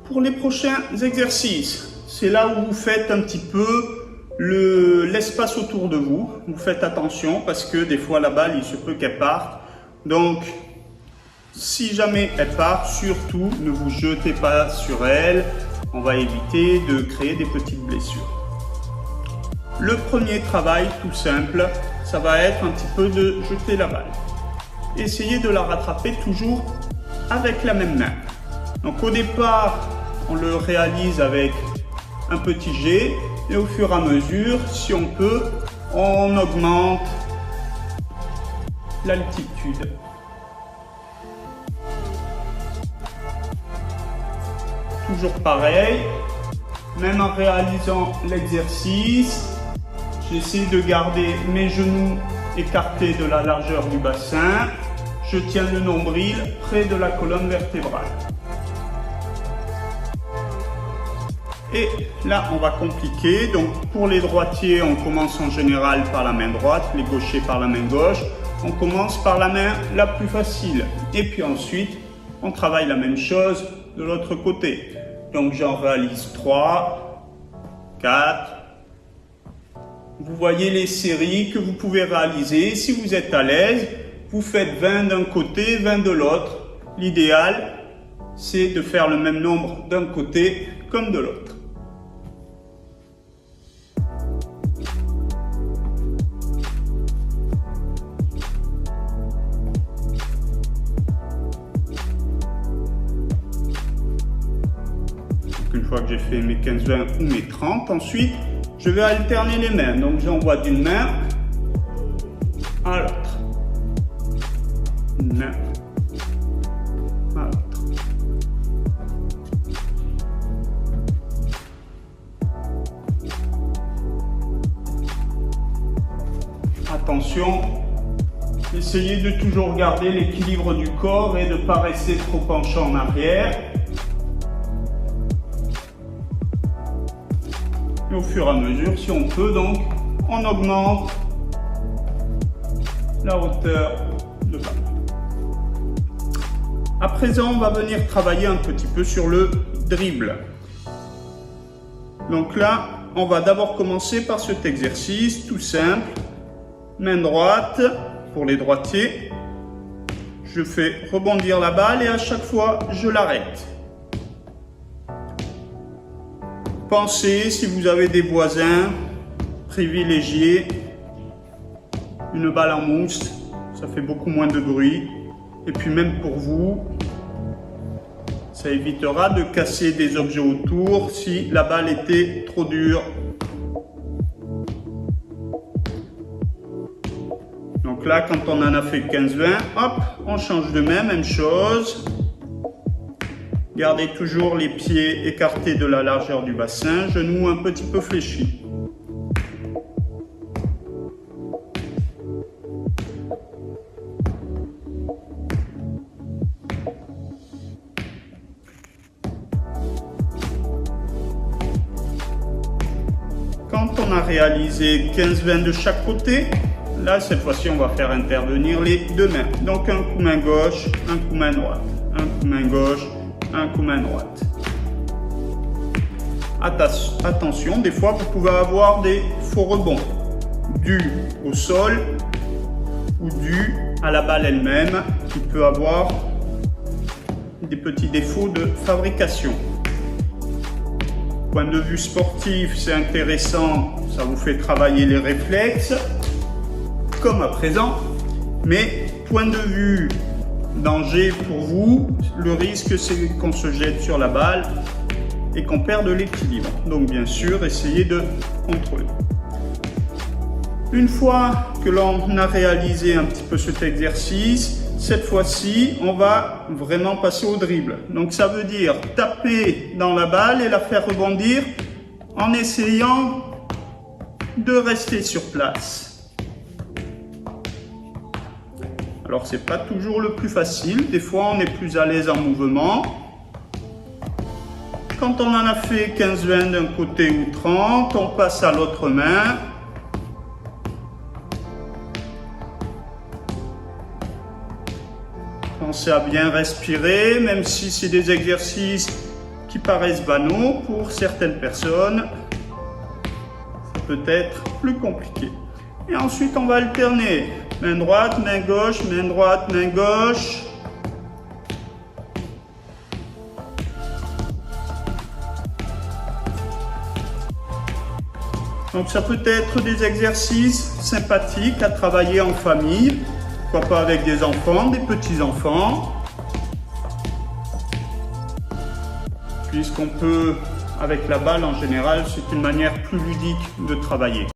Pour les prochains exercices, c'est là où vous faites un petit peu l'espace autour de vous. Vous faites attention parce que des fois la balle, il se peut qu'elle parte. Donc, si jamais elle part, surtout ne vous jetez pas sur elle. On va éviter de créer des petites blessures. Le premier travail, tout simple, ça va être un petit peu de jeter la balle. Essayez de la rattraper toujours avec la même main. Donc au départ, on le réalise avec un petit jet et au fur et à mesure, si on peut, on augmente l'altitude. Toujours pareil, même en réalisant l'exercice, j'essaie de garder mes genoux écartés de la largeur du bassin. Je tiens le nombril près de la colonne vertébrale. Et là, on va compliquer. Donc, pour les droitiers, on commence en général par la main droite, les gauchers par la main gauche. On commence par la main la plus facile. Et puis ensuite, on travaille la même chose de l'autre côté. Donc, j'en réalise 3, 4. Vous voyez les séries que vous pouvez réaliser. Si vous êtes à l'aise, vous faites 20 d'un côté, 20 de l'autre. L'idéal, c'est de faire le même nombre d'un côté comme de l'autre. Une fois que j'ai fait mes 15-20 ou mes 30, ensuite, je vais alterner les mains. Donc, j'envoie d'une main à l'autre. Une main à l'autre. Attention, essayez de toujours garder l'équilibre du corps et de ne pas rester trop penché en arrière. Et au fur et à mesure, si on peut, donc, on augmente la hauteur de balle. À présent, on va venir travailler un petit peu sur le dribble. Donc là, on va d'abord commencer par cet exercice tout simple. Main droite pour les droitiers. Je fais rebondir la balle et à chaque fois, je l'arrête. Pensez, si vous avez des voisins, privilégiez une balle en mousse, ça fait beaucoup moins de bruit. Et puis même pour vous, ça évitera de casser des objets autour si la balle était trop dure. Donc là, quand on en a fait 15-20, hop, on change de main, même chose. Gardez toujours les pieds écartés de la largeur du bassin, genoux un petit peu fléchis. Quand on a réalisé 15-20 de chaque côté, là, cette fois-ci, on va faire intervenir les deux mains. Donc, un coup main gauche, un coup main droite. Un coup main gauche, un coup main droite. Attention, des fois, vous pouvez avoir des faux rebonds dus au sol ou dus à la balle elle-même qui peut avoir des petits défauts de fabrication. Point de vue sportif, c'est intéressant, ça vous fait travailler les réflexes, comme à présent, mais point de vue danger pour vous, le risque c'est qu'on se jette sur la balle et qu'on perde l'équilibre. Donc bien sûr, essayez de contrôler. Une fois que l'on a réalisé un petit peu cet exercice, cette fois-ci, on va vraiment passer au dribble. Donc ça veut dire taper dans la balle et la faire rebondir en essayant de rester sur place. Alors c'est pas toujours le plus facile, des fois on est plus à l'aise en mouvement. Quand on en a fait 15-20 d'un côté ou 30, on passe à l'autre main. Pensez à bien respirer, même si c'est des exercices qui paraissent banaux, pour certaines personnes, ça peut être plus compliqué. Et ensuite, on va alterner. Main droite, main gauche, main droite, main gauche. Donc ça peut être des exercices sympathiques à travailler en famille, pourquoi pas avec des enfants, des petits-enfants. Puisqu'on peut, avec la balle en général, c'est une manière plus ludique de travailler.